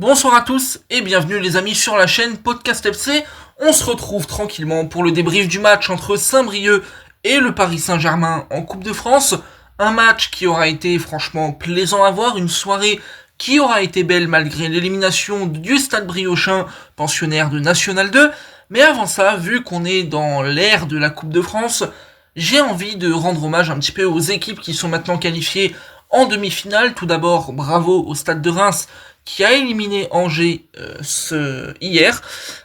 Bonsoir à tous et bienvenue les amis sur la chaîne Podcast FC. On se retrouve tranquillement pour le débrief du match entre Saint-Brieuc et le Paris Saint-Germain en Coupe de France. Un match qui aura été franchement plaisant à voir, une soirée qui aura été belle malgré l'élimination du Stade Briochin, pensionnaire de National 2. Mais avant ça, vu qu'on est dans l'ère de la Coupe de France, j'ai envie de rendre hommage un petit peu aux équipes qui sont maintenant qualifiées en demi-finale. Tout d'abord, bravo au Stade de Reims qui a éliminé Angers hier.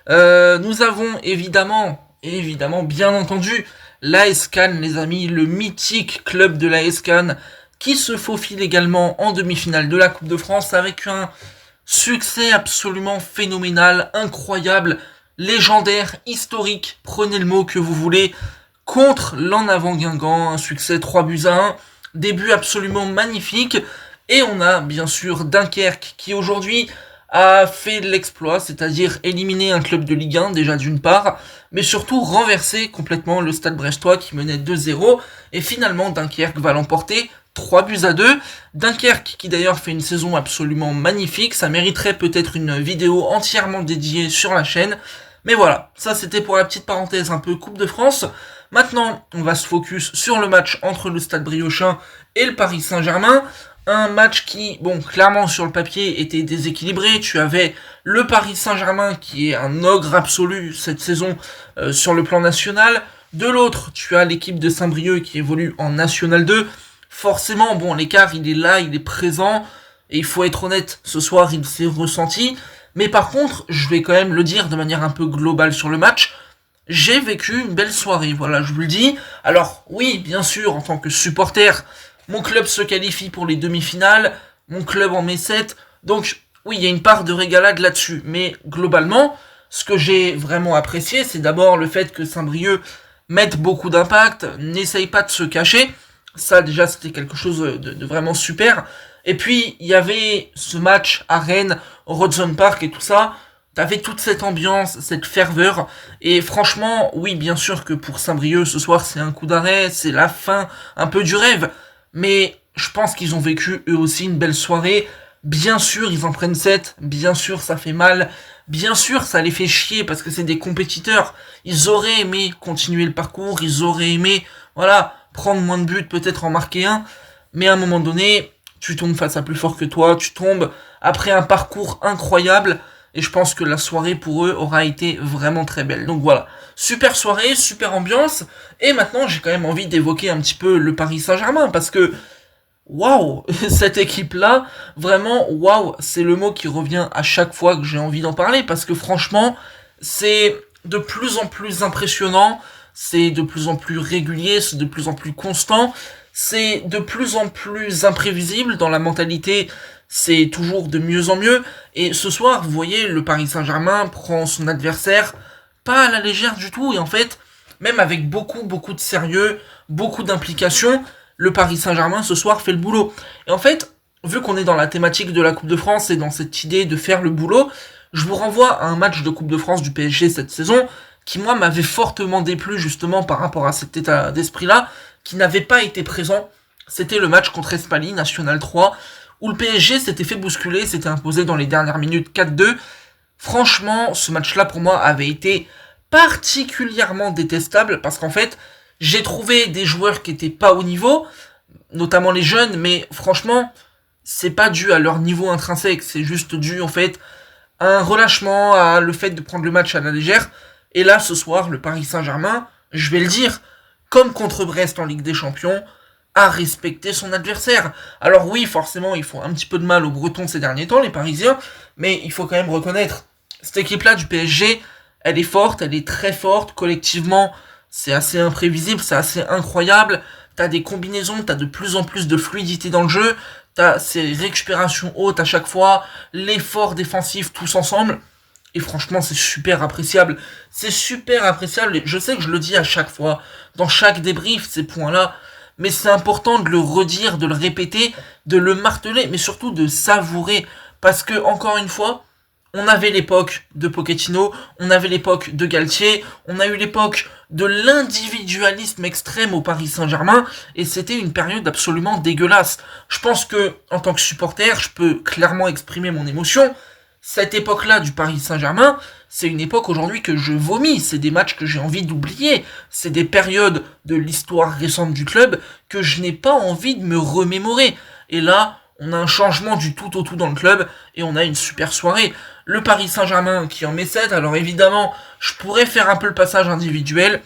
Nous avons évidemment, bien entendu, l'AS Cannes, les amis, le mythique club de l'AS Cannes, qui se faufile également en demi-finale de la Coupe de France avec un succès absolument phénoménal, incroyable, légendaire, historique, prenez le mot que vous voulez, contre l'En Avant Guingamp, un succès 3-1, début absolument magnifique. Et on a bien sûr Dunkerque qui aujourd'hui a fait l'exploit, c'est-à-dire éliminer un club de Ligue 1 déjà d'une part, mais surtout renverser complètement le Stade Brestois qui menait 2-0, et finalement Dunkerque va l'emporter 3-2. Dunkerque qui d'ailleurs fait une saison absolument magnifique, ça mériterait peut-être une vidéo entièrement dédiée sur la chaîne, mais voilà, ça c'était pour la petite parenthèse un peu Coupe de France. Maintenant, on va se focus sur le match entre le Stade Briochin et le Paris Saint-Germain. Un match qui, clairement sur le papier était déséquilibré. Tu avais le Paris Saint-Germain qui est un ogre absolu cette saison sur le plan national. De l'autre, tu as l'équipe de Saint-Brieuc qui évolue en National 2. Forcément, l'écart il est là, il est présent. Et il faut être honnête, ce soir il s'est ressenti. Mais par contre, je vais quand même le dire de manière un peu globale sur le match. J'ai vécu une belle soirée, voilà, je vous le dis. Alors oui, bien sûr, en tant que supporter, mon club se qualifie pour les demi-finales, mon club en met 7, donc oui, il y a une part de régalade là-dessus. Mais globalement, ce que j'ai vraiment apprécié, c'est d'abord le fait que Saint-Brieuc mette beaucoup d'impact, n'essaye pas de se cacher. Ça déjà, c'était quelque chose de vraiment super. Et puis, il y avait ce match à Rennes, au Rodzone Park et tout ça. T'avais toute cette ambiance, cette ferveur, et franchement, oui, bien sûr que pour Saint-Brieuc, ce soir, c'est un coup d'arrêt, c'est la fin, un peu du rêve, mais je pense qu'ils ont vécu, eux aussi, une belle soirée. Bien sûr, ils en prennent 7, bien sûr, ça fait mal, bien sûr, ça les fait chier, parce que c'est des compétiteurs, ils auraient aimé continuer le parcours, ils auraient aimé, prendre moins de buts, peut-être en marquer un, mais à un moment donné, tu tombes face à plus fort que toi, tu tombes après un parcours incroyable. Et je pense que la soirée pour eux aura été vraiment très belle. Donc voilà, super soirée, super ambiance. Et maintenant, j'ai quand même envie d'évoquer un petit peu le Paris Saint-Germain. Parce que, waouh, cette équipe-là, vraiment, waouh, c'est le mot qui revient à chaque fois que j'ai envie d'en parler. Parce que franchement, c'est de plus en plus impressionnant. C'est de plus en plus régulier, c'est de plus en plus constant. C'est de plus en plus imprévisible dans la mentalité. C'est toujours de mieux en mieux. Et ce soir, vous voyez, le Paris Saint-Germain prend son adversaire pas à la légère du tout. Et en fait, même avec beaucoup de sérieux, beaucoup d'implication, le Paris Saint-Germain ce soir fait le boulot. Et en fait, vu qu'on est dans la thématique de la Coupe de France et dans cette idée de faire le boulot, je vous renvoie à un match de Coupe de France du PSG cette saison qui, moi, m'avait fortement déplu justement par rapport à cet état d'esprit-là, qui n'avait pas été présent. C'était le match contre Espali, National 3, où le PSG s'était fait bousculer, s'était imposé dans les dernières minutes 4-2. Franchement, ce match-là, pour moi, avait été particulièrement détestable, parce qu'en fait, j'ai trouvé des joueurs qui étaient pas au niveau, notamment les jeunes, mais franchement, c'est pas dû à leur niveau intrinsèque, c'est juste dû, en fait, à un relâchement, à le fait de prendre le match à la légère. Et là, ce soir, le Paris Saint-Germain, je vais le dire, comme contre Brest en Ligue des Champions, à respecter son adversaire. Alors oui, forcément, ils font un petit peu de mal aux Bretons ces derniers temps, les Parisiens, mais il faut quand même reconnaître, cette équipe-là du PSG, elle est forte, elle est très forte, collectivement, c'est assez imprévisible, c'est assez incroyable, t'as des combinaisons, t'as de plus en plus de fluidité dans le jeu, t'as ces récupérations hautes à chaque fois, l'effort défensif tous ensemble, et franchement, c'est super appréciable. C'est super appréciable, et je sais que je le dis à chaque fois, dans chaque débrief, ces points-là, mais c'est important de le redire, de le répéter, de le marteler, mais surtout de savourer. Parce que, encore une fois, on avait l'époque de Pochettino, on avait l'époque de Galtier, on a eu l'époque de l'individualisme extrême au Paris Saint-Germain, et c'était une période absolument dégueulasse. Je pense que, en tant que supporter, je peux clairement exprimer mon émotion. cette époque-là du Paris Saint-Germain, c'est une époque aujourd'hui que je vomis, c'est des matchs que j'ai envie d'oublier, c'est des périodes de l'histoire récente du club que je n'ai pas envie de me remémorer. Et là, on a un changement du tout au tout dans le club et on a une super soirée. Le Paris Saint-Germain qui en met 7, alors évidemment, je pourrais faire un peu le passage individuel,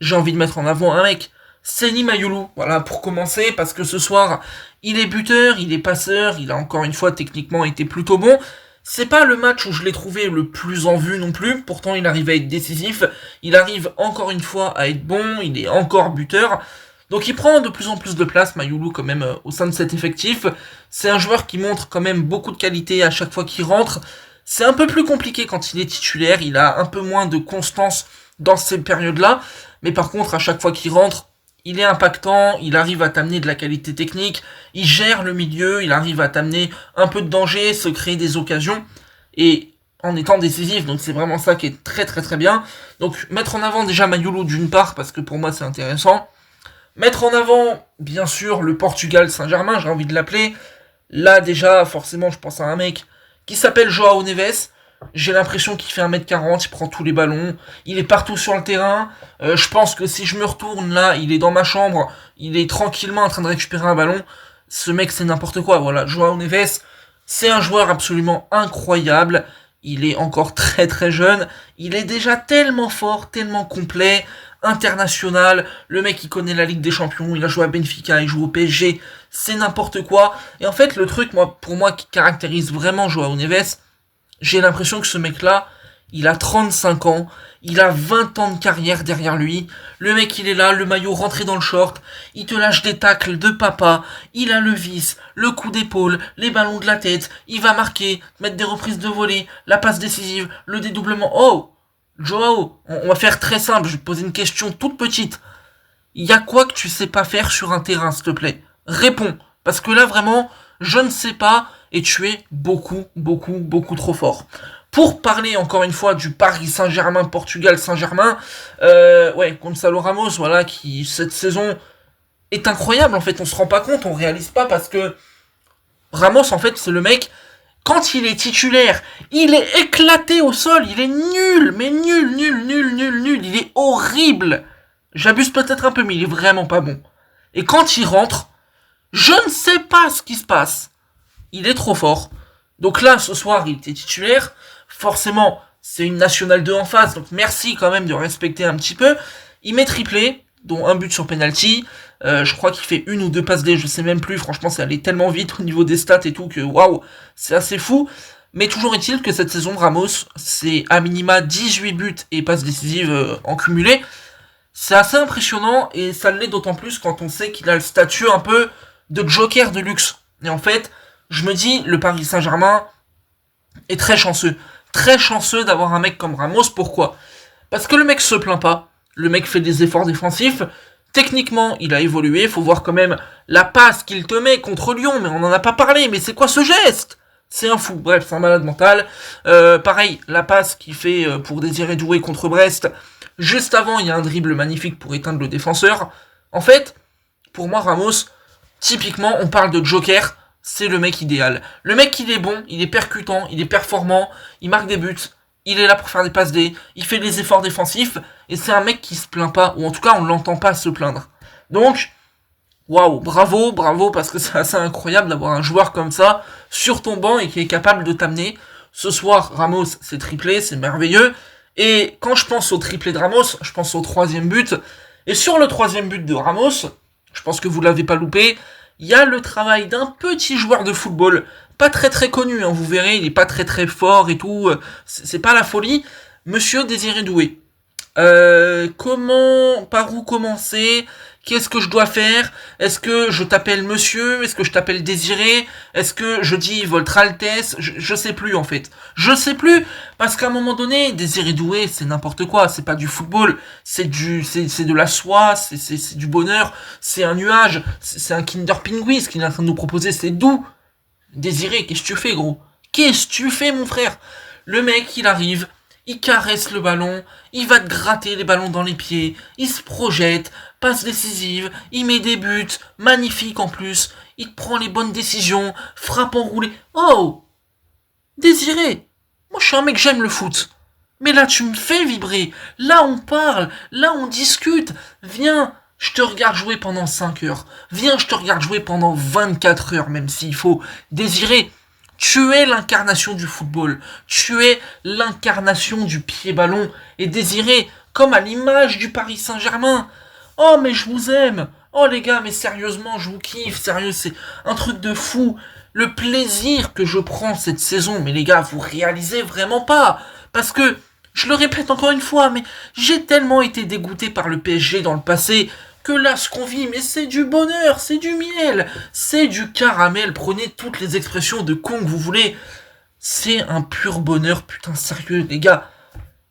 j'ai envie de mettre en avant un mec, Seny Mayulu, voilà, pour commencer, parce que ce soir, il est buteur, il est passeur, il a encore une fois techniquement été plutôt bon. C'est pas le match où je l'ai trouvé le plus en vue non plus, pourtant il arrive à être décisif, il arrive encore une fois à être bon, il est encore buteur. Donc il prend de plus en plus de place, Mayulu, quand même, au sein de cet effectif. C'est un joueur qui montre quand même beaucoup de qualité à chaque fois qu'il rentre. C'est un peu plus compliqué quand il est titulaire, il a un peu moins de constance dans ces périodes-là, mais par contre, à chaque fois qu'il rentre, il est impactant, il arrive à t'amener de la qualité technique, il gère le milieu, il arrive à t'amener un peu de danger, se créer des occasions, et en étant décisif, donc c'est vraiment ça qui est très très très bien. Donc mettre en avant déjà Mayulu d'une part, parce que pour moi c'est intéressant, mettre en avant, bien sûr, le Portugal Saint-Germain, j'ai envie de l'appeler, là déjà, forcément, je pense à un mec qui s'appelle Joao Neves. J'ai l'impression qu'il fait 1m40, il prend tous les ballons, il est partout sur le terrain. Je pense que si je me retourne là, il est dans ma chambre, il est tranquillement en train de récupérer un ballon. Ce mec, c'est n'importe quoi. Voilà, Joao Neves, c'est un joueur absolument incroyable. Il est encore très très jeune. Il est déjà tellement fort, tellement complet, international. Le mec, il connaît la Ligue des Champions, il a joué à Benfica, il joue au PSG. C'est n'importe quoi. Et en fait, le truc, pour moi, qui caractérise vraiment Joao Neves, j'ai l'impression que ce mec-là, il a 35 ans, il a 20 ans de carrière derrière lui. Le mec, il est là, le maillot rentré dans le short, il te lâche des tacles de papa, il a le vice, le coup d'épaule, les ballons de la tête, il va marquer, mettre des reprises de volée, la passe décisive, le dédoublement. Oh, Joao, on va faire très simple, je vais te poser une question toute petite. Il y a quoi que tu sais pas faire sur un terrain, s'il te plaît? Réponds, parce que là, vraiment, je ne sais pas, et tu es beaucoup, beaucoup, beaucoup trop fort. Pour parler encore une fois du Paris Saint-Germain, Portugal Saint-Germain, Gonçalo Ramos, voilà, qui cette saison est incroyable, en fait, on se rend pas compte, on réalise pas, parce que Ramos, en fait, c'est le mec, quand il est titulaire, il est éclaté au sol, il est nul, mais nul, nul, nul, nul, nul, il est horrible. J'abuse peut-être un peu, mais il est vraiment pas bon. Et quand il rentre, je ne sais pas ce qui se passe. Il est trop fort. Donc là, ce soir, il était titulaire. Forcément, c'est une Nationale 2 en face. Donc merci quand même de respecter un petit peu. Il met triplé, dont un but sur penalty. Je crois qu'il fait une ou deux passes D, je sais même plus. Franchement, c'est allé tellement vite au niveau des stats et tout que waouh, c'est assez fou. Mais toujours est-il que cette saison, Ramos, c'est à minima 18 buts et passes décisives en cumulé. C'est assez impressionnant et ça l'est d'autant plus quand on sait qu'il a le statut un peu de joker de luxe. Et en fait, je me dis, le Paris Saint-Germain est très chanceux. Très chanceux d'avoir un mec comme Ramos. Pourquoi? Parce que le mec se plaint pas. Le mec fait des efforts défensifs. Techniquement, il a évolué. Faut voir quand même la passe qu'il te met contre Lyon. Mais on en a pas parlé. Mais c'est quoi ce geste? C'est un fou. Bref, c'est un malade mental. Pareil, la passe qu'il fait pour Désiré Doué contre Brest. Juste avant, il y a un dribble magnifique pour éteindre le défenseur. En fait, pour moi, Ramos, typiquement, on parle de joker, c'est le mec idéal. Le mec, il est bon, il est percutant, il est performant, il marque des buts, il est là pour faire des passes D, il fait des efforts défensifs, et c'est un mec qui se plaint pas, ou en tout cas, on l'entend pas se plaindre. Donc, waouh, bravo, bravo, parce que c'est assez incroyable d'avoir un joueur comme ça sur ton banc et qui est capable de t'amener. Ce soir, Ramos, c'est triplé, c'est merveilleux. Et quand je pense au triplé de Ramos, je pense au troisième but. Et sur le troisième but de Ramos, je pense que vous l'avez pas loupé, il y a le travail d'un petit joueur de football, pas très très connu, hein, vous verrez, il est pas très très fort et tout, c'est pas la folie, Monsieur Désiré Doué. Par où commencer? Qu'est-ce que je dois faire? Est-ce que je t'appelle monsieur? Est-ce que je t'appelle Désiré? Est-ce que je dis Votre Altesse? Je sais plus en fait. Je sais plus parce qu'à un moment donné, Désiré Doué, c'est n'importe quoi. C'est pas du football. C'est de la soie. C'est du bonheur. C'est un nuage. C'est un Kinder Pinguis ce qu'il est en train de nous proposer. C'est doux. Désiré, qu'est-ce que tu fais, gros? Qu'est-ce que tu fais, mon frère? Le mec, il arrive. Il caresse le ballon, il va te gratter les ballons dans les pieds, il se projette, passe décisive, il met des buts, magnifique en plus, il prend les bonnes décisions, frappe enroulé. Oh! Désiré! je suis un mec, j'aime le foot. Mais là, tu me fais vibrer. Là, on parle. Là, on discute. Viens, je te regarde jouer pendant 5 heures. Viens, je te regarde jouer pendant 24 heures, même s'il faut. Désiré, tu es l'incarnation du football. Tu es l'incarnation du pied-ballon. Et Désiré, comme à l'image du Paris Saint-Germain. Oh, mais je vous aime. Oh, les gars, mais sérieusement, je vous kiffe. Sérieux, c'est un truc de fou. Le plaisir que je prends cette saison. Mais les gars, vous réalisez vraiment pas. Parce que, je le répète encore une fois, mais j'ai tellement été dégoûté par le PSG dans le passé que là, ce qu'on vit, mais c'est du bonheur, c'est du miel, c'est du caramel. Prenez toutes les expressions de con que vous voulez. C'est un pur bonheur, putain, sérieux, les gars.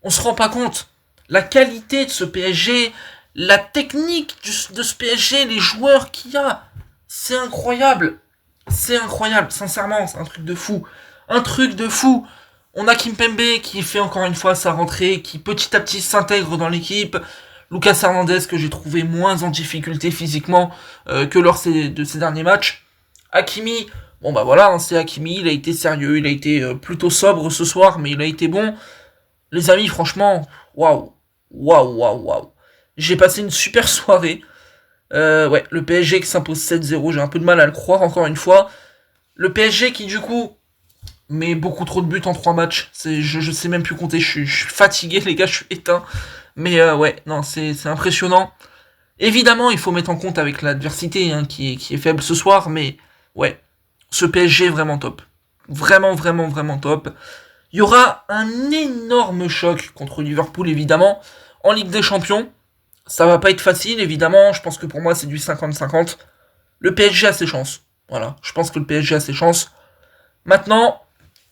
On se rend pas compte. La qualité de ce PSG, la technique de ce PSG, les joueurs qu'il y a, c'est incroyable. C'est incroyable, sincèrement, c'est un truc de fou. Un truc de fou. On a Kimpembe qui fait encore une fois sa rentrée, qui petit à petit s'intègre dans l'équipe. Lucas Hernandez que j'ai trouvé moins en difficulté physiquement que lors de ces derniers matchs. Hakimi, bon bah voilà, c'est Hakimi, il a été sérieux, il a été plutôt sobre ce soir, mais il a été bon. Les amis, franchement, waouh, waouh, waouh, waouh. J'ai passé une super soirée. Ouais, le PSG qui s'impose 7-0, j'ai un peu de mal à le croire encore une fois. Le PSG qui du coup mais beaucoup trop de buts en 3 matchs. Je sais même plus compter, je suis fatigué les gars, je suis éteint. Mais ouais, non, c'est impressionnant. Évidemment, il faut mettre en compte avec l'adversité hein, qui est faible ce soir, mais ouais, ce PSG est vraiment top. Vraiment, vraiment, vraiment top. Il y aura un énorme choc contre Liverpool, évidemment, en Ligue des Champions. Ça va pas être facile, évidemment, je pense que pour moi c'est du 50-50. Le PSG a ses chances. Voilà, je pense que le PSG a ses chances. Maintenant,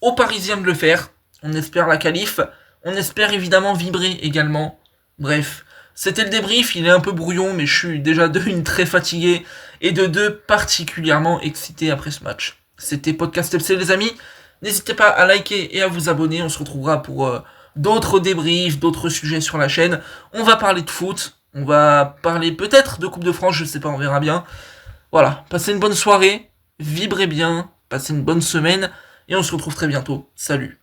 aux Parisiens de le faire. On espère la qualif. On espère évidemment vibrer également. Bref, c'était le débrief. Il est un peu brouillon, mais je suis déjà de une très fatigué et de deux particulièrement excité après ce match. C'était Podcast FC les amis. N'hésitez pas à liker et à vous abonner. On se retrouvera pour d'autres débriefs, d'autres sujets sur la chaîne. On va parler de foot. On va parler peut-être de Coupe de France. Je sais pas, on verra bien. Voilà, passez une bonne soirée. Vibrez bien. Passez une bonne semaine. Et on se retrouve très bientôt. Salut.